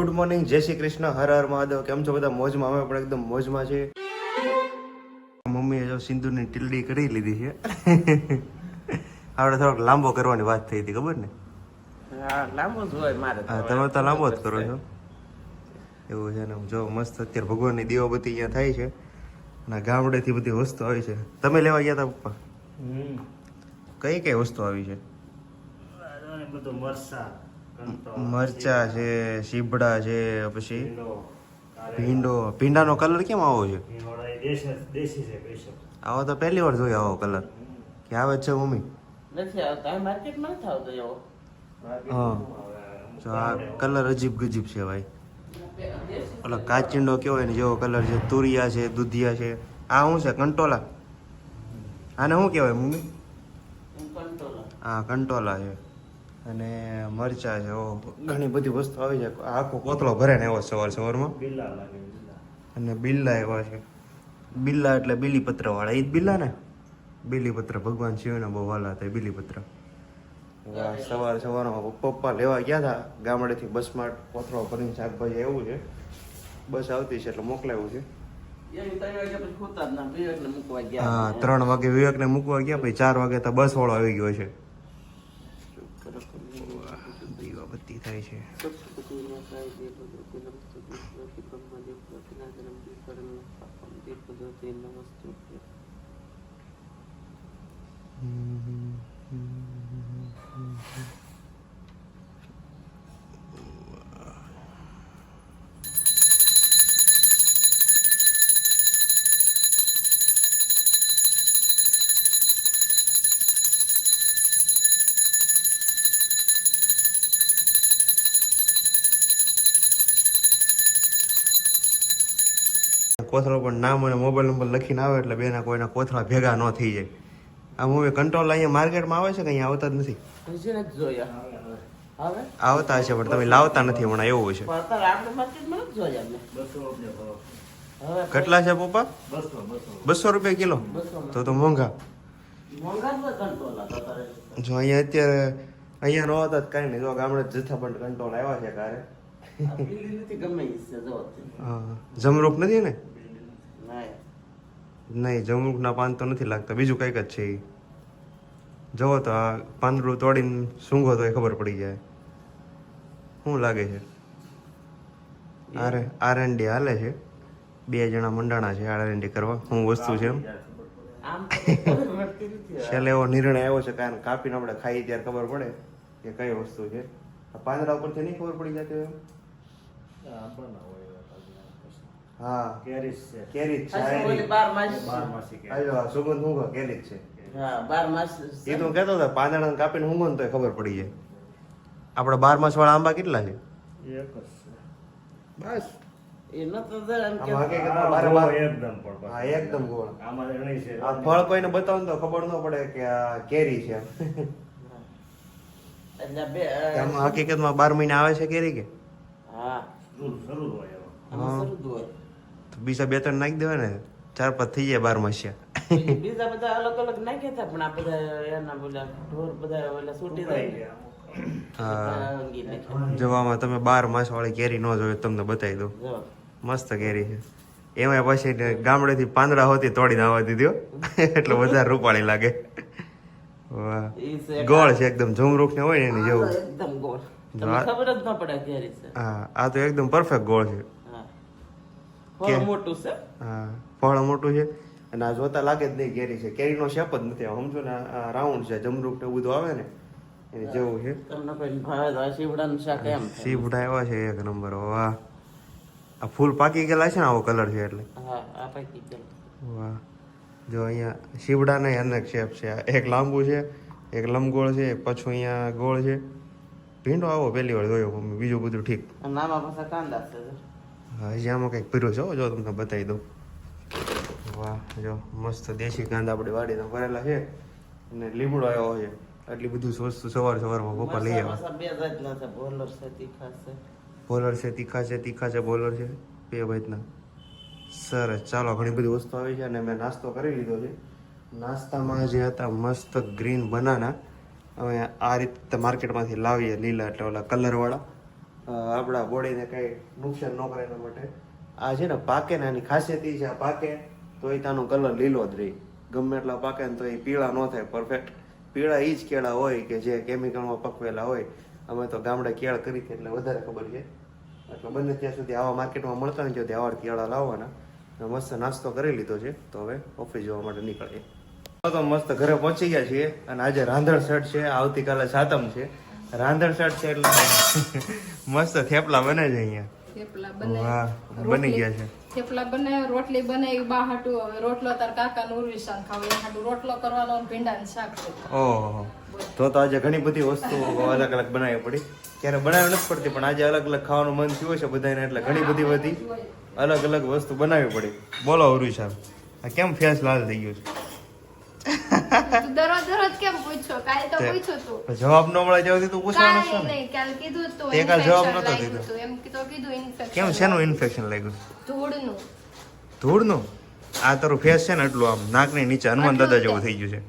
Good morning, જય શ્રી કૃષ્ણ, હર હર મહાદેવ. કેમ છો બધા? મોજમાં? અમે પણ એકદમ મોજમાં છે. મમ્મીએ જો સિંદૂરની ટીલડી કરી લીધી છે. આપણે થોડોક લાંબો કરવાની વાત થઈ હતી, ખબર ને? હા, લાંબો જ હોય મારે. હા, તમે તો લાંબો જ કરો છો. એવું છે ને? જો મસ્ત અત્યારે ભગવાનની દીવાબત્તી અહીંયા થાય છે અને ગામડેથી બધી વસ્તુ આવી છે. તમે લેવા ગયા હતા પપ્પા? કઈ કઈ વસ્તુ આવી છે? મરચા છે, સીબડા છે, પછી ભીંડાનો કલર કેમ આવો છે? આવો તો પહેલી વાર જોયો આવો કલર. કે આવે જ છે મમ્મી? નથી આવતા માર્કેટમાં, નથી આવતો એવો. હા, જો આ કલર અજીબ ગજીબ છે ભાઈ. ઓલો કાચિંડો કેવો ને જેવો કલર છે. તુરિયા છે, દૂધિયા છે. આ શું છે? કંટોલા? આને શું કહેવાય મમ્મી? હા, કંટોલા છે. અને મરચા છે. ઓ ઘણી બધી વસ્તુ આવી છે. આખો કોથળો ભરે ને એવો સવારમાં. અને બિલ્લા એવા છે. બિલ્લા એટલે બીલીપત્ર વાળા. એ જ બિલ્લા ને? બીલીપત્ર ભગવાન શિવને બહુ વાલા હતા બીલીપત્ર. સવારમાં પપ્પા લેવા ગયા હતા ગામડેથી બસમાં. કોથળો ભરીને શાકભાજી એવું છે. બસ આવતી છે એટલે મોકલાવ્યું છે. હા, 3 વાગે વિવેકને મૂકવા ગયા, પછી 4 વાગે તો બસ વાળો આવી ગયો છે. દીવાબત્તી થાય છે. કોથળો પણ નામ અને મોબાઈલ નંબર લખીને આવે એટલે બેના કોઈના કોથળા ભેગા ન થઈ જાય. આ મૂવી કંટ્રોલ અહીંયા માર્કેટમાં આવે છે કે અહીંયા આવતા જ નથી? આવતા હશે પણ તમે લાવતા નથી હમણાં, એવું છે. કેટલા છે પપ્પા? 200 રૂપિયા કિલો? તો મોંઘા. જો અહીંયા અત્યારે અહીંયા ન હોતા કઈ નહીં. જો ગામડે જથ્થાબંધ કંટ્રોલ આવ્યા છે કારે. હા, જમરૂખ નથી ને? નહીં, જમરૂખના પાન તો નથી લાગતા. બીજું કંઈક જ છે એ. જુઓ તો આ પાંદડું તોડીને સૂંઘો તો એ ખબર પડી જાય. શું લાગે છે? R&D હાલે છે. 2 જણા મંડાણા છે R&D કરવા. શું વસ્તુ છે એમ છેલ્લે એવો નિર્ણય આવ્યો છે. કારણ કાપીને આપણે ખાઈ ત્યારે ખબર પડે કે કઈ વસ્તુ છે. પાંદડા ઉપરથી નહીં ખબર પડી જતી એમ? હા, કેરી છે. સુગંધ ઊંઘો કેરી જ છે. એ તો કહેતો હતો પાંદડા કાપીને ઊંઘો ને તો ખબર પડી જાય. આપણે 12 માસ વાળા આંબા કેટલા છે? બસ એકદમ ગોળ. આ ફળ કોઈને બતાવો તો ખબર ન પડે કે આ કેરી છે. હકીકતમાં 12 મહિને આવે છે કેરી કે? બીજા 2-3 નાખી દેવાય ને, 4-5 થઈ જાય 12 માસિયા. બીજા બધા અલગ અલગ નાખ્યા હતા પણ આ બધા એના બોલા ઢોર બધા ઓલા છૂટી જાય. હા, જોવામાં તમે 12 માસ વાળી કેરી ન જોયો તમને બતાવી દઉં. મસ્ત કેરી છે. એમાં પછી ગામડેથી પાંદડા હોતી તોડીને આવવા દીધો એટલે વધારે રૂપાળી લાગે. વાહ, ગોળ છે એકદમ જમરૂખ ને હોય ને એની જેવું. એકદમ ગોળ, ખબર જ ન પડે કેરી છે. હા, આ તો એકદમ પરફેક્ટ ગોળ છે. ફળ મોટું છે. હા, ફળ મોટું છે અને આ જોતા લાગે જ નહીં કેરી છે. કેરીનો શેપ જ નથી. સમજો ને, આ રાઉન્ડ છે. જમરૂખ ને બધું આવે ને એની જેવું છે. તમને કોઈ ભાવે તો સીવડાનું શાક એમ. સીવડા આવ્યા છે એક નંબર. વાહ, આ ફૂલ પાકી ગયેલા છે ને આવો કલર છે એટલે. હા, આ પાકી ગયેલા. વાહ, જો અહીંયા સીવડા નહીં અનેક શેપ છે. એક લાંબુ છે, એક લંબગોળ છે, એક પાછું અહીંયા ગોળ છે. ભીંડો આવો પહેલી વાર જોયો મમ્મી. બીજું બધું ઠીક. નામાં પાછા કાંદા છે. હા, હજી આમાં કંઈક પીરું છે. જો તમને બતાવી દઉં. વાહ, જો મસ્ત દેશી કાંદા આપણી વાડીના ભરેલા છે અને લીમડો આવ્યો છે. આટલી બધું વસ્તુ સવારમાં પપ્પા લઈ આવ્યા. બે જાતના છે, ભોલર છે, તીખા છે. ભોલર છે, તીખા છે, તીખા છે, ભોલર છે, 2 જાતના. સરસ, ચાલો. ઘણી બધી વસ્તુ આવી છે અને મેં નાસ્તો કરી લીધો છે. નાસ્તામાં જે હતા મસ્ત ગ્રીન બનાના. હવે આ રીતે માર્કેટમાંથી લાવીએ લીલા એટલે ઓલા કલરવાળા. આપણા બોડીને કઈ નુકસાન ન કરે એના માટે આ છે ને પાકે ને આની ખાસિયત એ છે, આ પાકે તો એ તાનો કલર લીલો જ રહે, ગમે એટલા પાકે ને તો એ પીળા ન થાય પરફેક્ટ. પીળા એ જ કેળા હોય કે જે કેમિકલમાં પકવેલા હોય. અમે તો ગામડે કેળ કરી હતી એટલે વધારે ખબર છે. એટલે બંને ત્યાં સુધી આવા માર્કેટમાં મળતા નથી ત્યાં આવા કેળા લાવવાના. મસ્ત નાસ્તો કરી લીધો છે તો હવે ઓફિસ જવા માટે નીકળીએ. તો મસ્ત ઘરે પહોંચી ગયા છીએ અને આજે રાંધણ સેટ છે, આવતીકાલે સાતમ છે. રાંધણ સેટ છે એટલે મસ્ત થેપલા બને છે અહીંયા. થેપલા વાહ, બની ગયા છે. થેપલા બને, રોટલી બનાવી બા હાટું. હવે રોટલો તાર કાકા નું ઉર્વિશાન ખાવ એ હાટું રોટલો કરવાનો અને ભીંડાનું શાક છે. ઓહો, તો આજે ઘણી બધી વસ્તુઓ અલગ અલગ બનાવવી પડી. ક્યારે બનાવવી નથી પડતી પણ આજે અલગ અલગ ખાવાનું મન થયું છે બધાને એટલે ઘણી બધી અલગ અલગ વસ્તુ બનાવવી પડી. બોલો ઉર્વિશાન, આ કેમ ફેસ લાલ થઈ ગયો છે? દરરોજ કેમ પૂછો? કાલે તો પૂછ્યું તું. જવાબ ન મળે જ્યાંથી તું પૂછવાનું છે ને. નહીં, કાલે કીધું તું તે કાલ જવાબ નતો infection દીધો. લાગ્યું તું. એમ તો કીધું infection. કેમ શેનું ઇન્ફેક્શન લાગ્યું? ધૂળનું. ધૂળનું? આ તારું ફેસ છે ને એટલું આમ નાકની નીચે હનુમાન દાદા જેવું થઈ ગયું છે.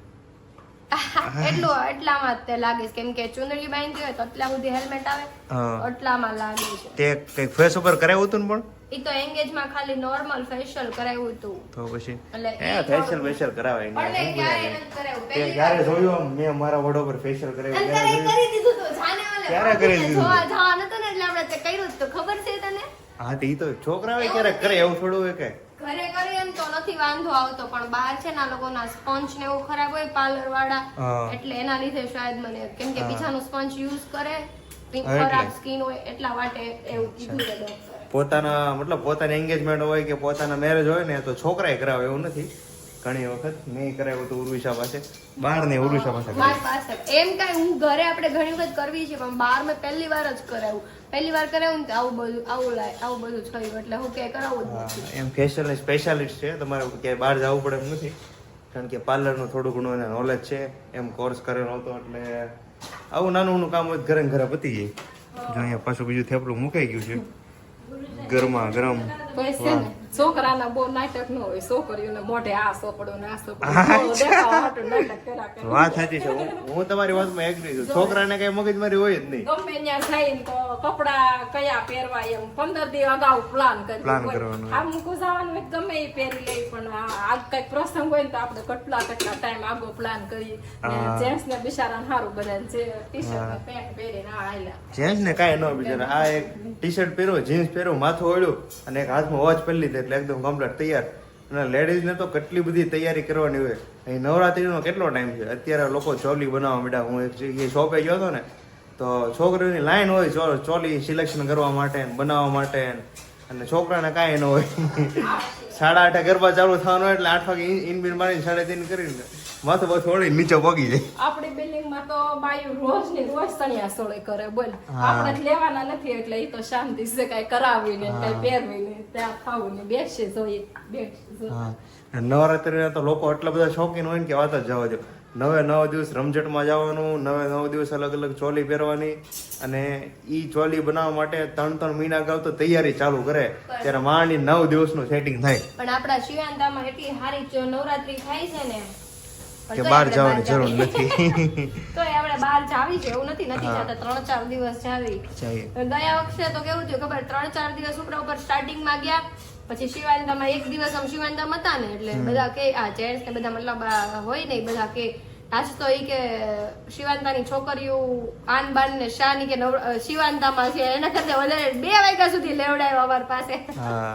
એટલામાં જ તે લાગે છે કેમ કે ચુંદડી બાંધી હોય તો એટલા સુધી હેલ્મેટ આવે, હા. એટલામાં લાગે છે. તે કઈક ફેસ ઉપર કરાવ્યું હતું ને પણ? ઈ તો એંગેજમાં ખાલી નોર્મલ ફેશિયલ કરાવ્યું હતું. તો પછી એટલે ફેશિયલ ફેશિયલ કરાવાય પણ મેં ને. ક્યારેય નથી કરાવ્યું. તે પહેલી ક્યારે વાર જોયું આમ મેં મારા વડો પર ફેશિયલ કરાવ્યું અંતરે ક્યારે જોયું? કરી દીધું તું. જાને ઓલે ક્યારે કરી દીધું? જવાનું હતું ને એટલે આપણે તે કર્યું જ તો ખબર છે તને? હા તે ઈ તો છોકરાઓ ક્યારેક કરે એવું થોડું હોય કે ઘરે કરી એમ તો નથી વાંધો આવતો પણ બહાર છે ને આ લોકોના સ્પંજ ને એવું ખરાબ હોય પાર્લર વાળા, હા. એટલે એના લીધે શાયદ મને કેમ કે હા. બીજાનું સ્પંજ યુઝ કરે, એટલે. ખરાબ સ્કિન હોય એટલા માટે એવું કીધું છે ડોક્ટરે. પોતાના મતલબ પોતાની એંગેજમેન્ટ હોય કે પોતાના મેરેજ હોય ને તો છોકરાએ કરાવે એવું નથી. ઘણી વખત મેં કરાવ્યું હતું ઉર્વિશા પાસે, બહાર ને ઉર્વિશા પાસે મારી પાસે એમ કાંઈ હું ઘરે આપણે ઘણી વખત કરવી છે પણ બહાર મેં પહેલી વાર જ કરાવ્યું. પહેલી વાર કરાવ્યું ને તો આવું બધું થયું એટલે હું ક્યાંય કરાવું જ નથી. એમ ફેશિયલ ની સ્પેશિયાલિસ્ટ છે, તમારે ક્યાંય બહાર જવું પડે એમ નથી કારણ કે પાર્લરનું થોડું ઘણું એને નોલેજ છે, એમ કોર્સ કરેલો હતો એટલે આવું નાનું કામ હોય ઘરે ને ઘરે પતી જાય. જો અહીંયા પાછું બીજું થેપલું મુકાઈ ગયું છે ગરમા ગરમ. પછી છે ને છોકરાના બહુ નાટક ન હોય, છોકરીઓને મોઢે આ સોપડો ને આ સોપડો દેખાવા હાટું નાટક કર્યા કરે. વાત સાચી છે, હું તમારી વાતમાં એગ્રી છું. છોકરાને કઈ મગજમારી હોય જ નહીં. ગમે ત્યાં જઈને તો કપડા કયા પહેરવા એમ 15 દી અગાઉ પ્લાન કરવાનું. આમ કુસાવાનું હોય તો ગમે એ પહેરી લે પણ આ કઈક પ્રસંગ હોય ને તો આપણે કેટલા ટાઈમ આગો પ્લાન કરીએ. જેન્ટ્સ ને બિચારાને સારું બધાને છે ટી-શર્ટ ને પેન્ટ પહેરીને આ આયલા. જેન્ટ્સ ને કાંઈ ન બિચારા, આ એક ટી-શર્ટ પહેરો, જીન્સ પહેરો, માથું ઓળ્યું અને એક હાથમાં વોચ પહેરી લીધી એટલે એકદમ કમ્પ્લીટ તૈયાર. અને લેડીઝ ને તો કેટલી બધી તૈયારી કરવાની હોય. અહીં નવરાત્રીનો કેટલો ટાઈમ છે, અત્યારે લોકો ચોલી બનાવવા માંડ્યા. હું એક જગ્યાએ શોપે ગયો હતો ને તો છોકરીઓની લાઈન હોય ચોલી સિલેક્શન કરવા માટે બનાવવા માટે, અને છોકરાને કાંઈ ન હોય. 8:30 ગરબા ચાલુ થવાનું હોય એટલે 8 વાગે ઇનબિન મારીને 3:30 કરીને માથું બસ ઓળીને નીચે પગી જાય. આપણી બિલ્ડિંગ માં તો બાયું રોજ ની રોજ સણિયા સોળે કરે બોલ. આપણે જ લેવાના નથી એટલે એ તો શાંતિ છે, કઈ કરાવી ને કઈ પહેરવી ને ત્યાં ખાવું ને બેસી જોઈએ. નવરાત્રી તો લોકો એટલા બધા શોખીન હોય ને કે વાત જ જવા દો. 9 દિવસ રમઝટમાં જવાનું, 9 દિવસ અલગ અલગ ચોલી પહેરવાની, અને ઈ ચોલી બનાવવા માટે 3 મહિના અગાઉ તો તૈયારી ચાલુ કરે ત્યારે માંડી 9 દિવસનું સેટિંગ થાય. પણ આપણા શિવાનંદામાં એટલી સારી નવરાત્રી થાય છે ને કે બહાર જવાની જરૂર નથી. તો આપણે બહાર જાવી છે એવું નથી જતા, 3-4 દિવસ જાવી. ગયા વખતે તો કેવું થયું ખબર, 3-4 દિવસ ઉપર સ્ટાર્ટિંગમાં ગયા, પછી શિવાનંદામાં એક દિવસ આમ શિવાનંદમ હતા ને એટલે બધા કે આ જેન્ટ્સ ને બધા મતલબ હોય ને બધા કે આજ તો ઈ કે શિવાનંદાની છોકરીઓ આન બાન ને શાની કે શિવાનંદામાં છે એના કરતા વધારે 2 વાગ્યા સુધી લેવડાયો અમારી પાસે. હા,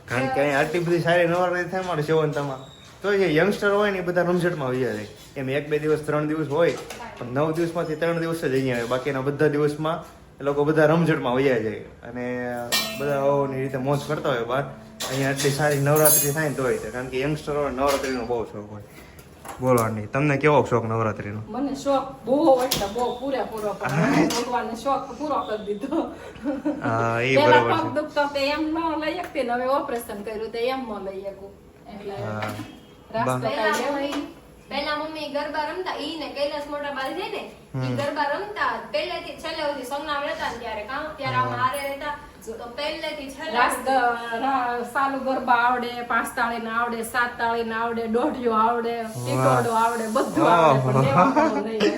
કારણ કે અહીં આટલી બધી સારી નવરાત્રી થાય મારે શિવાનંદામાં તો જે યંગસ્ટર હોય ને એ બધા રમઝટમાં આવી જાય. એમ 1-2 દિવસ 3 દિવસ હોય પણ 9 દિવસમાંથી 3 દિવસ જ અહીંયા આવે, બાકીના બધા દિવસમાં એ લોકો બધા રમઝટમાં વૈયા જાય અને બધા આની રીતે મોજ કરતા હોય બહાર. અહીંયા આટલી સારી નવરાત્રી થાય ને તો હોય, કારણ કે યંગસ્ટરો નવરાત્રીનો બહુ શોખ હોય. બોલો નહીં, તમને કેવો શોખ નવરાત્રીનો? મને શોખ બહુ એટલે બહુ પૂરેપૂરો, પણ ભગવાનને શોખ પૂરો કરી દીધો. હા, એ પેલા બરોબર પગ છે. દુખતો તો એમ ન લઈ શકતી ને હવે ઓપરેશન કર્યું તો એમ ન લઈ શકું એટલે રાસ્તો કાંઈ લેવાય. પહેલા મમ્મી ગરબા રમતા, ઈ ને કૈલાસ મોટા બાલ છે ને ઈ ગરબા રમતા પહેલેથી છેલ્લે સુધી સંગનામ રહેતા ને ત્યારે આમ હારે રહેતા. તો પહેલેથી રાસ છેલ્લે સાલું ગરબા આવડે, 5 તાળીના આવડે, 7 તાળીના આવડે, દોઢિયો આવડે, ટીટોડો આવડે, બધું આવડે, પણ દેવાનું નહીં.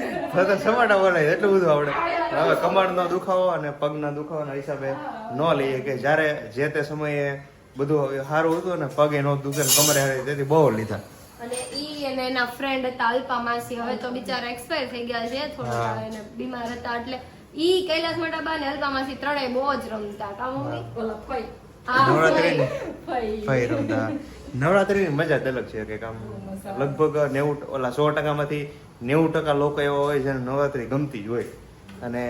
તો સમાટા બોલાય એટલું બધું આવડે. હવે કમરનો દુખાવો અને પગના દુખાવાના હિસાબે ન લઈએ કે જ્યારે જે તે સમયે બધું સારું હતું ને પગે નો દુખે ને કમરે હારી તેથી બહુ લીધા. અને ઈ અને એના ફ્રેન્ડ હતા અલ્પા માસી, હવે તો બિચારા એક્સપાયર થઈ ગયા છે, થોડા એને બીમાર હતા, એટલે ઈ કૈલાસ મોટાબા ને અલ્પા માસી ત્રણેય બહુ જ રમતા. કા મમ્મી? ઓલા ફઈ. નવરાત્રી ફઈ. ફઈ રમતા. નવરાત્રીની મજા જ અલગ છે કે કામ લગભગ 100% 90% લોકો એવા હોય જેને નવરાત્રી ગમતી જ હોય. અને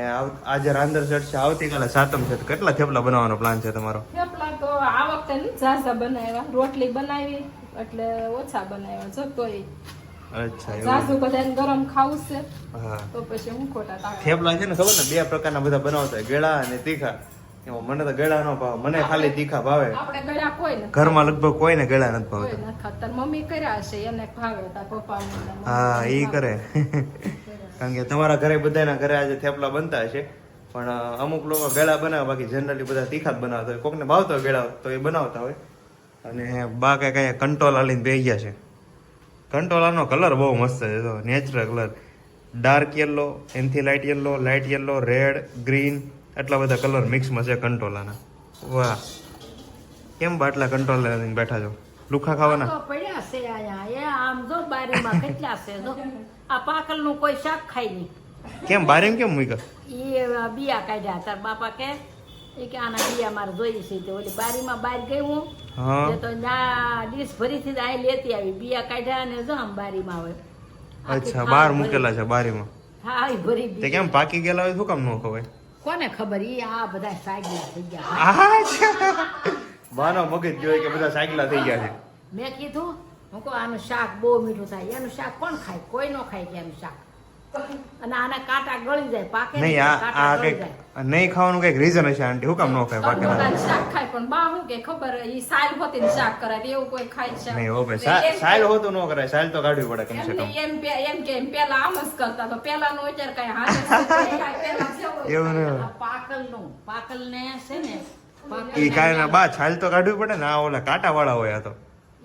આજે રાંદર ચઢ છે, આવતીકાલે સાતમ છે, તો કેટલા થેપલા બનાવવાનો પ્લાન છે તમારો? થેપલા તો આ વખતે નથી ઝાઝા બનાવ્યા, રોટલી બનાવી એટલે ઓછા બનાવ્યા. જો તોય અચ્છા એવું. ઝાઝુ બધાને ગરમ ખાવું છે હા તો પછી હું ખોટા તાકા. થેપલા છે ને ખબર ને 2 પ્રકારના બધા બનાવતા હોય, ગળા અને તીખા. એમાં મને તો ગળા નો ભાવે, મને ખાલી તીખા ભાવે. આપણે ગળ્યા કોઈ ને ઘરમાં લગભગ કોઈને ગળા નથી કોઈ ભાવતા. નથી ખાતા. મમ્મી કર્યા હશે, એને ભાવે તાર પપ્પા હા ઈ કરે. કારણ કે તમારા ઘરે બધાના ઘરે આજે થેપલા બનતા હશે, પણ અમુક લોકો ગળા બનાવે, બાકી જનરલી બધા તીખા જ બનાવતા હોય. કોકને ભાવતો હોય ગળા તો એ બનાવતા હોય. અને બા કઈ કંટોલા લઈને બેસી ગયા છે. કંટોલાનો કલર બહુ મસ્ત છે, જો નેચરલ કલર, ડાર્ક યલો, એનથી લાઇટ યલો, રેડ, ગ્રીન, એટલા બધા કલર મિક્સમાં છે કંટોલાના. વાહ, કેમ બાટલા કંટોલા લઈને બેઠા છો? લુખા ખાવાના? તો પડ્યા છે આયા એ આમ જો બારીમાં કેટલા છે જો આ પાકલનું કોઈ શાક ખાય નહીં. કેમ બારીમ કેમ મૂક્યા? ઈ બિયા કાઢ્યા તાર બાપા કે ઈ કે આના બિયા મારે જોઈએ છે તે ઓલી બારીમાં બહાર ગઈ હું હા તે તો ના ડીશ ભરીથી જ આ લેતી આવી બિયા કાઢ્યા અને જો આમ બારીમાં હોય. અચ્છા, બહાર મૂકેલા છે બારીમાં. હા ઈ ભરી તે બિયા. કેમ પાકી ગયેલા હોય શું કામ ન ખવાય? કોને ખબર ઈ આ બધા સાગલા થઈ ગયા. બાનો મગજ જોઈ કે બધા સાયકલા થઈ ગયા છે. મેં કીધું હું કહું આનું શાક બહુ મીઠું થાય, એનું શાક કોણ ખાય? કોઈ નો ખાય કે એનું શાક. અને આના કાંટા ગળી જાય, પાકે ને નહીં આ કાંટા ગળી કઈક જાય. નહીં ખાવાનું કઈક રીઝન હશે આંટી, શું કામ ન ખાય પાકેલા? કંટોલાનું શાક ખાય પણ બા શું કે ખબર ઈ સાલ હોતી ને શાક કરાય એવું કોઈ ખાય છે નહીં હો ભાઈ, સાયલ હોતું ન કરાય, સાયલ તો કાઢવી પડે કમ સે કમ. એમ કે પેલા આમ જ કરતા તો પેલા નો અત્યારે કઈ હાથ એવું ને આ પાકલને છે ને ઈ કાંઈ ના બા, છાલ તો કાઢવી પડે ને. આ ઓલા કાંટા વાળા હોય આ તો.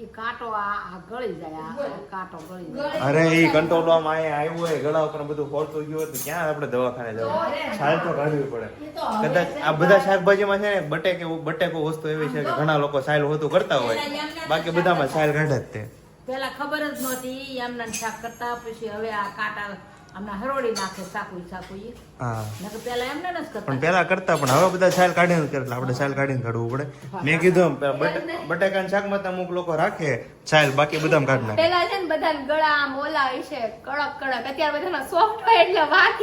ઈ કાંટો આ ગળી જાય, આ કાંટો ગળી જાય. અરે ઈ કંટ્રોલ આમાં અહીંયા આવ્યું હોય, ગળા ઉપર બધું ફોડતું ગયું હોય તો ક્યાં આપણે દવાખાને જવું? છાલ તો કાઢવી પડે. કદાચ આ બધા શાકભાજીમાં છે ને બટેકો વસ્તુ એવી છે કે ઘણા લોકો સાયલ હોતું કરતા હોય, બાકી બધામાં સાયલ કાઢે જ તે. પેલા ખબર જ નહોતી એમના શાક કરતા, પછી હવે આ કાંટા આમના હરોડી નાખે સાકુઈ હા નકર પેલા એમને ન જ કરતા. પણ પેલા કરતા, પણ હવે બધા સાયલ કાઢીને કરે એટલે આપણે સાયલ કાઢીને કાઢવું પડે. મેં કીધું બટેકાના શાકમાં તો અમુક લોકો રાખે સાયલ, બાકી બધામાં કાઢી નાખે. પેલા છે ને બધા ગળા આમ ઓલા હોય છે કડક કડક, અત્યારે બધાના સોફ્ટ હોય એટલે વાત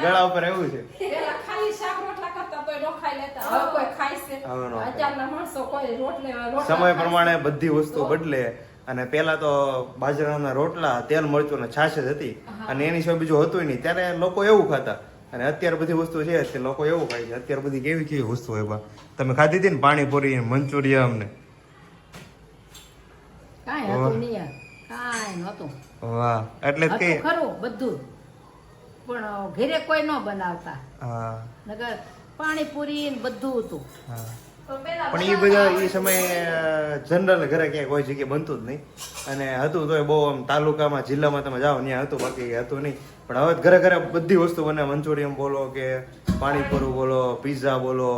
ગળા ઉપર એવું છે. પેલા ખાલી શાક રોટલા કરતા તોય નો ખાઈ લેતા, હવે કોઈ ખાય છે? હવે નો ખાય. અત્યારના માણસો કોઈ રોટલા સમય પ્રમાણે બધી વસ્તુ બદલે. અને પેલા તો બાજરાના રોટલા, તેલ, મરચું ને છાશ જ હતી, અને એની સિવાય બીજું હતું નહીં. ત્યારે લોકો એવું ખાતા, અને અત્યારે બધી વસ્તુ છે તે લોકો એવું ખાય છે. અત્યારે બધી કેવી કેવી વસ્તુ હોય બા, તમે ખાધી હતી ને પાણીપુરી, મંચુરિયન ને? કાંઈ હતું નહીં, કાંઈ નહોતું. વાહ, એટલે જ કે હતું ખરું બધું, પણ ઘરે કોઈ ન બનાવતા. હા નકર પાણીપુરી ને બધું હતું. હા. પણ એ બધા એ સમયે જનરલ ઘરે ક્યાંય કોઈ જગ્યાએ બનતું જ નહીં, અને હતું તો બહુ આમ તાલુકામાં જિલ્લામાં તમે જાઓ ત્યાં હતું, બાકી હતું નહીં. પણ હવે ઘરે ઘરે બધી વસ્તુ બને. મંચુરિયન બોલો કે પાણીપુરી બોલો, પિઝા બોલો,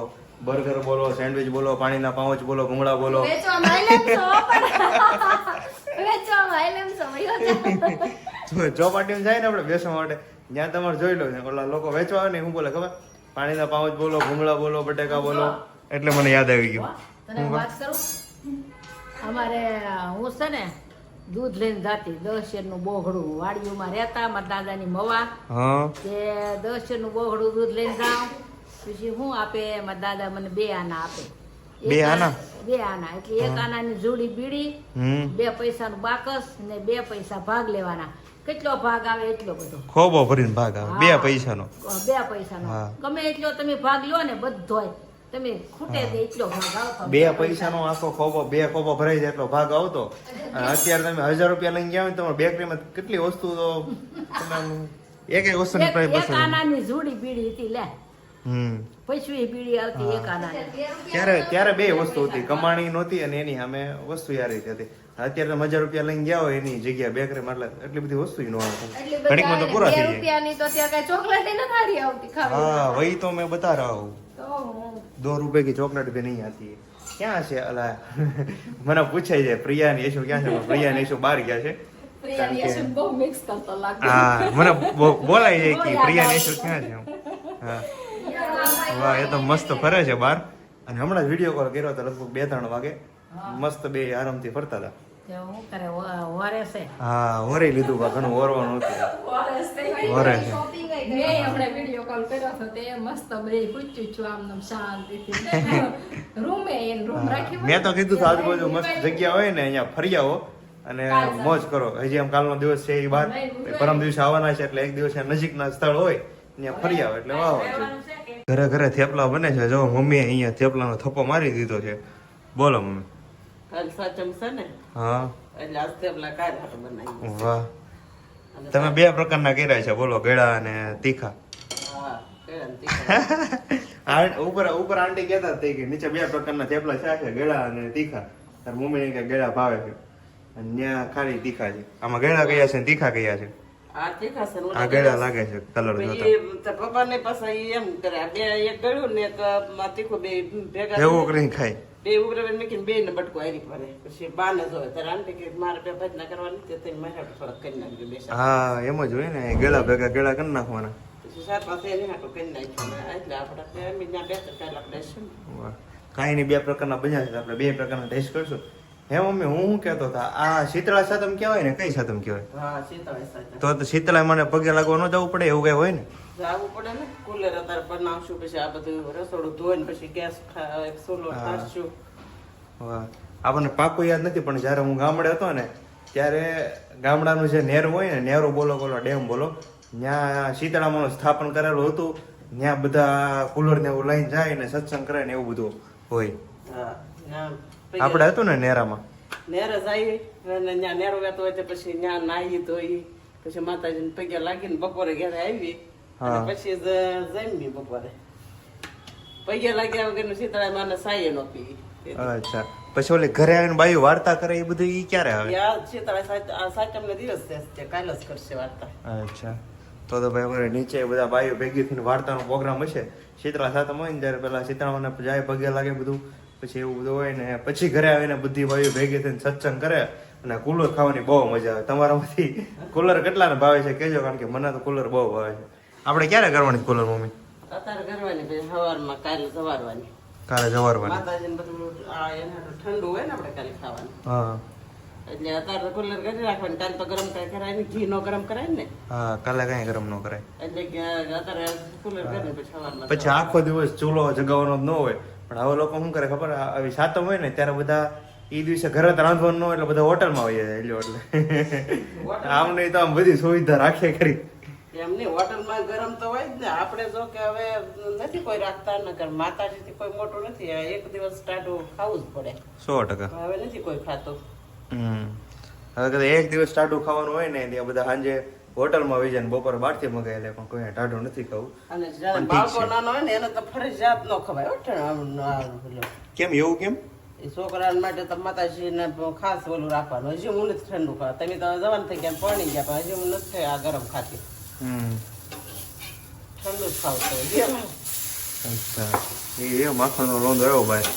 બર્ગર બોલો, સેન્ડવિચ બોલો, પાણીના પાઉચ બોલો, ભૂંગળા બોલો. ચોપાટીમાં જાય ને આપણે બેસવા માટે, ત્યાં તમારે જોઈ લો ને ઓલા લોકો વેચવા આવે ને શું બોલે ખબર? પાણીના પાઉચ બોલો, ભૂંગળા બોલો, બટેકા બોલો. એટલે મને યાદ આવી ગયું. તને વાત કરું, અમારે હું છે ને દૂધ લઈને જાતી 10 શેરનું બોહડું, વાડીઓમાં રહેતા મારા દાદાની મવા, હા તે 10 શેરનું બોહડું દૂધ લઈને જાઉં, પછી હું આપે મારા દાદા મને 2 આના આપે. 2 આના? 2 આના એટલે 1 આનાની જોડી બીડી, 2 પૈસાનું બાકસ ને 2 પૈસા ભાગ લેવાના. કેટલો ભાગ આવે એટલો બધો ખોબો ભરીને ભાગ આવે. 2 પૈસાનો? 2 પૈસાનો. હા. ગમે એટલો તમે ભાગ લો ને બધોય, તમે ખૂટે દે એટલો ભાગ આવતો. 2 પૈસાનો આખો ખોબો, 2 ખોબો ભરાઈ જાય એટલો ભાગ આવતો. અને અત્યારે તમે 1000 રૂપિયા લઈને ગયા હોય ને તમારે બેકરીમાં કેટલી વસ્તુ તો તમે એક વસ્તુની પ્રાઇસ એક આનાની જોડી બીડી હતી લે. પૈસવી પીડી આવતી એક આના ત્યારે બે વસ્તુ હતી, કમાણી નહોતી અને એની સામે વસ્તુ યારી હતી. અત્યારે તમે 1000 રૂપિયા લઈને ગયા હોય એની જગ્યા બેકરીમાં એટલી બધી વસ્તુ ન આવતી, ઘડીકમાં તો પૂરા થઈ જાય. રૂપિયાની તો ત્યાં કઈ ચોકલેટ ન થારી આવતી ખાવા. हाँ वही तो मैं बता रहा हूँ, તો 2 रुपए की चॉकलेट भी नहीं आती है. ક્યાં છે અલા? મને પૂછાય છે પ્રિયા ને યશુ ક્યાં છે? પ્રિયા ને યશુ બહાર ગયા છે. પ્રિયાની યશુ બહુ મિક્સ કરતો લાગે. હા મને બોલાય છે કે પ્રિયા ને યશુ ક્યાં છે. હા વાહ, એ તો મસ્ત ફરે છે બહાર. અને હમણાં જ વિડીયો કોલ કર્યો હતો લગભગ 2-3 વાગે. મસ્ત બે આરામથી ફરતા હતા. શું કરે ઓરે છે હા ઓરે લીધું બા, ઘણું ઓરવાનું હતું. ઓરે છે. શોપિંગ ગઈ મેં હમણાં વિડીયો કોલ કર્યો હતો તે મસ્ત બે પૂછ્યું છું આમ શાંતિથી રૂમે એને રૂમ રાખી મેં તો કીધું હતું આજુબાજુ મસ્ત જગ્યા હોય ને અહીંયા ફરી આવો અને મોજ કરો. હજી આમ કાલનો દિવસ છે એ બાદ પરમ દિવસે આવવાના છે એટલે એક દિવસ નજીકના સ્થળ હોય ત્યાં ફરી આવો એટલે વાહ છે. ઘરે ઘરે થેપલા બને છે. જો મમ્મીએ અહીંયા થેપલાનો થપ્પો મારી દીધો છે. બોલો મમ્મી. કાલ સાચમ છે ને હા એટલે આજ થેપલા કાલ હાટું બનાવી. વાહ, તમે 2 પ્રકારના કર્યા છે. બોલો, ગળા અને તીખા. હા કેળા ને તીખા. ઉપર આંટી કહેતા હતા કે નીચે 2 પ્રકારના થેપલા છે, ગળા અને તીખા. તાર મમ્મી કે ગળા ભાવે છે અને ત્યાં ખાલી તીખા છે. આમાં ગળા કયા છે ને તીખા કયા છે? આ તીખા છે ને આ ઓલા ગળા લાગે છે કલર જોતા. એ પપ્પા ને પાછા એમ કરે આ બે એક ગળ્યું ને એક તીખું બે ભેગા એવું કરીને ખાય. બે ઉગરવેલ મેકીને બે ને બટકો આરી પડે પછી બાને જોવે ત્યારે આંટી કે મારે બે ભજના કરવાની તે તઈ મારે થોડક કરી નાખજો બે શાક. હા એમ જ હોય ને, ગળા ભેગા ગળા કરી નાખવાના. પછી શાક પાસે એની હાટું કરી નાખ્યું એટલે આપણે એમ બીજા બે કાલ આપણે શું વાહ, કાંઈ નહીં, 2 પ્રકારના બન્યા છે. આપણે 2 પ્રકારના ટેસ્ટ કરશું. હે મમ્મી, હું કહેતો હતા આ શીતળા સાતમ કહેવાય ને? કઈ સાતમ કહેવાય? હા શીતળા સાચા તો શીતળા મને પગે લાગવા ન જવું પડે એવું કઈ હોય ને? જાવું પડે ને. કુલર અત્યારે બનાવશું પછી આ બધું રસોડું ધોઈને પછી ગેસ ચૂલો ઠારશું. વાહ, આપણને પાકું યાદ નથી પણ જ્યારે હું ગામડે હતો ને ત્યારે ગામડાનું જે નેર હોય ને, નેરો બોલો ડેમ બોલો, ત્યાં શીતળામાનું સ્થાપન કરેલું હતું. ત્યાં બધા કુલર ને એવું લઈને જાય ને સત્સંગ કરે ને એવું બધું હોય. હા ના આપણે હતું ને નેરામાં. નેરે જાય અને ત્યાં નેરો વેતો હોય તો પછી ત્યાં નાહી ધોઈ પછી માતાજીને પગે લાગીને બપોરે ઘરે આવી અને પછી જમી બપોરે પગે લાગ્યા વગર શીતળા માને સાયે નો પી. અચ્છા, પછી ઓલી ઘરે આવીને બાયું વાર્તા કરે એ બધું ઈ ક્યારે આવે? યાર શીતળા સાતમ ને દિવસ છે કાલ જ કરશે વાર્તા. અચ્છા, તો ભાઈ અમારે નીચે બધા બાઈઓ ભેગી થઈને વાર્તાનો પ્રોગ્રામ હશે. શીતળા સાતમ હોય ને ત્યારે પેલા શીતળાને જાય પગે લાગે બધું, પછી એવું બધું હોય ને પછી ઘરે આવીને બધી બાઈઓ ભેગી થઈને સત્સંગ કરે અને કુલર ખાવાની બહુ મજા આવે. તમારામાંથી કુલર કેટલાને ભાવે છે કહેજો, કારણ કે મને તો કુલર બહુ ભાવે છે. આપણે ક્યારે કરવાની કુલર મમ્મી? અત્યારે કરવાની પછી સવારમાં કાલે સવારવાની. કાલે જવારવાની. માતાજીને બધું આ એના ઠંડુ હોય ને આપણે કાલે ખાવાનું. હા એટલે અત્યારે કુલર કરી રાખવાનું. કાલે તો ગરમ કઈ કરાય ને, ઘી નો ગરમ કરાય ને. હા, કાલે કઈ ગરમ ન કરાય. એટલે કે અત્યારે કુલર કરીને પછી સવારમાં પછી આખો દિવસ ચૂલો જગાવવાનો જ ન હોય. પણ હવે લોકો શું કરે ખબર? આવી સાતમ હોય ને ત્યારે બધા એ દિવસે ઘરે રાંધવાનું ન હોય એટલે બધા હોટલમાં હોય જાય. એટલે આમ નહીં તો આમ બધી સુવિધા રાખે ખરી. એમ નહીં, હોટલમાં ગરમ તો હોય જ ને. આપણે જો કે હવે નથી કોઈ રાખતા નકર માતાજીથી કોઈ મોટું નથી. એક દિવસ ટાઢું ખાવું જ પડે. 100%. હવે નથી કોઈ ખાતું. હવે કદાચ એક દિવસ ટાઢું ખાવાનું હોય ને ત્યાં બધા સાંજે હોટલમાં વહી જાય ને બપોરે બહારથી મગાવી લે, પણ કોઈ ટાઢું નથી ખાવું. અને જ્યારે બાળકો નાનો હોય ને એને તો ફરજિયાત ન ખવાય હો કેમ એવું? કેમ? એ છોકરા માટે તો માતાજીને ખાસ ઓલું રાખવાનું. હજી હું નથી ઠંડુ ખાવા. તમે તો જવાન થઈ ગયા પરણી ગયા પણ હજી હું નથી આ ગરમ ખાતી. ઠંડુ જ ખાવું. અચ્છા, એ માખણનો લોંદો આવ્યો ભાઈ.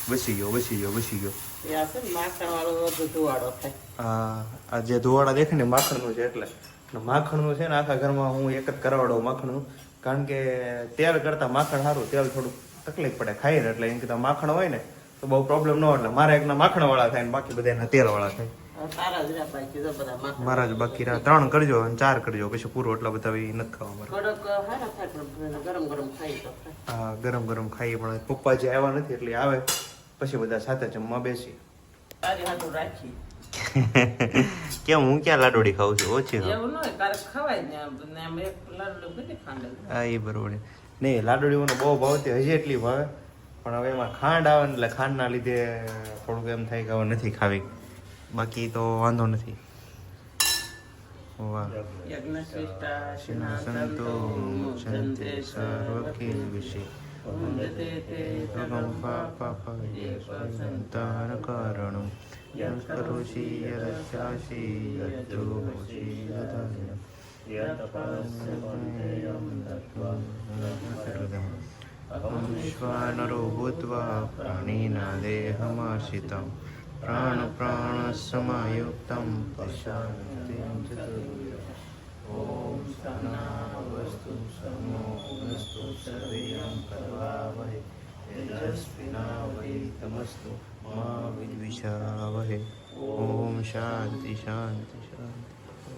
બસી ગયો. એ આ છે ને માખણ વાળો બધું ધુવાડો થાય. હા, આ જે ધોવાડા દેખે ને માખણનું છે એટલે. માખણનું છે ને આખા ઘરમાં હું એક જ કરાવડો માખણનું, કારણ કે તેલ કરતા માખણ સારું. તેલ થોડું તકલીફ પડે ખાઈ ને, એટલે એમ કીધા માખણ હોય ને તો બહુ પ્રોબ્લેમ ન હોય. એટલે મારા એકના માખણ વાળા થાય ને બાકી બધા એના તેલ વાળા થાય. તારા જ રહ્યા બાકી તો બધા માખણ. મારા જ બાકી 3 કરજો અને 4 કરજો, પછી પૂરું. એટલા બધા નથી ખાવા મારે. કડક હારા થાય પણ ગરમ ગરમ ખાઈ તો થાય. હા, ગરમ ખાઈએ. પણ પપ્પા જે આવ્યા નથી એટલે આવે પછી બધા સાથે જમવા બેસી. તારી હાટું રાખી કેમ હું ક્યાં લાડોડી ખાઉં છું? ઓછી ખાઉં. એવું ન હોય તારે ખવાય ને આમ એક લાડુ બધી ખાંડ. હા, એ બરોબર. નહીં, લાડોડી મને બહુ ભાવતી, હજી એટલી ભાવે. પણ હવે એમાં ખાંડ આવે ને એટલે ખાંડના લીધે થોડુંક એમ થાય કે હવે નથી ખાવી. બાકી તો વાંધો નથી. વાહ યજ્ઞશ્રેષ્ઠા સંતો મુચંતે સર્વકે વિશે વંદતે તે તગમ પાપા કારણમ યત્કરોષિ યદસ્યાસि યદ્રોષિ યદાય વિશ્વાનરો ભૂત્વા પ્રાણીના દેહમાશ્રિતમ પ્રાણસમાયુક્તમ પશ્યામિ ઓમ સનાવસ્તુ સમો વસ્તુ સર્વેયં કરવાવહે તેજસ્વિનાવૈતમસ્તુ મા વિદ્વિષાવહે ઓમ શાંતિ શાંતિ શાંતિ.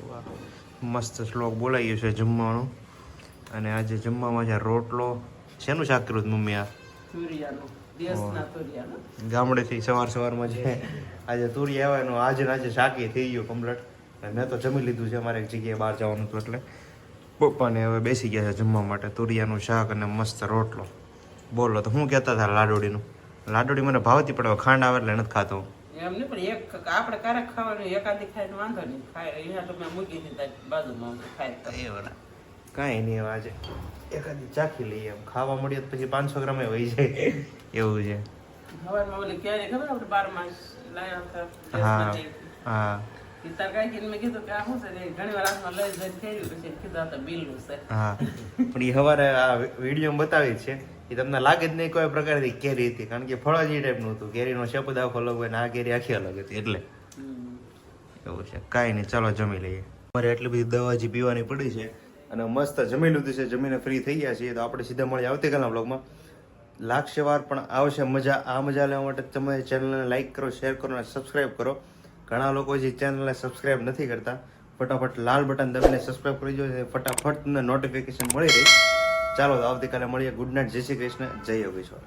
વાહ, મસ્ત શ્લોક બોલાયો છે જમવાનું. અને આજે જમવામાં છે રોટલો. શેનું શાક કર્યું હતું મમ્મી? આ તુરિયાનું, દેશના તુરિયાનું. ગામડેથી સવારમાં જે આજે તુરી આવ્યાનું આજે ને આજે શાકી થઈ ગયું કમ્પ્લીટ. મેં તો જમી લીધું છે, અમારે એક જગ્યાએ બહાર જવાનું હતું એટલે પપ્પાને હવે બેસી ગયા છે જમવા માટે. તુરિયાનું શાક અને મસ્ત રોટલો. બોલો તો હું કહેતા હતા લાડોડીનું. લાડોડી મને ભાવતી પડે, ખાંડ આવે એટલે નથી ખાતો. એમ નહીં, પણ એક આપણે ક્યારેક ખાવાનું એકાદી ખાઈને વાંધો નહીં. ખાય અહીંયા તો મેં મૂકી દીધા બાજુમાં ખાય. એ વાળા કાંઈ નહીં, હવે આજે એકાદી ચાખી લઈએ. એમ ખાવા મળીએ તો પછી 500 ગ્રામ વહી જાય એવું છે. હવારમાં ઓલી ક્યારે ખબર આપણે 12 માસ લાયા હતા. હા હા તાર કાંઈ મેં કીધું કે આ શું છે, ઘણી વાર હાથમાં લઈ જઈને ફેર્યું, પછી કીધું આ તો બિલ્લું છે. હા, પણ એ સવારે આ વિડીયો બતાવી છે એ તમને લાગે જ નહીં કોઈ પ્રકારની કેરી હતી, કારણ કે ફળ જ એ ટાઈપનું હતું. કેરીનો શેપ જ આખો અલગ હોય ને આ કેરી આખી અલગ હતી એટલે એવું છે. કાંઈ નહીં, ચાલો જમી લઈએ. અમારે એટલી બધી દવા હજી પીવાની પડી છે અને મસ્ત જમી લીધું છે. જમીને ફ્રી થઈ ગયા છીએ તો આપણે સીધા મળીએ આવતીકાલના બ્લોગમાં. લાગશે વાર પણ આવશે મજા. આ મજા લેવા માટે તમે ચેનલને લાઈક કરો, શેર કરો અને સબસ્ક્રાઈબ કરો. ઘણા લોકો જે ચેનલને સબસ્ક્રાઈબ નથી કરતા, ફટાફટ લાલ બટન દબાવીને સબસ્ક્રાઈબ કરી દો, ફટાફટ તમને નોટિફિકેશન મળી રહી. ચાલો આવતીકાલે મળીએ. ગુડ નાઇટ, જય શ્રી કૃષ્ણ, જય યોગેશ્વર.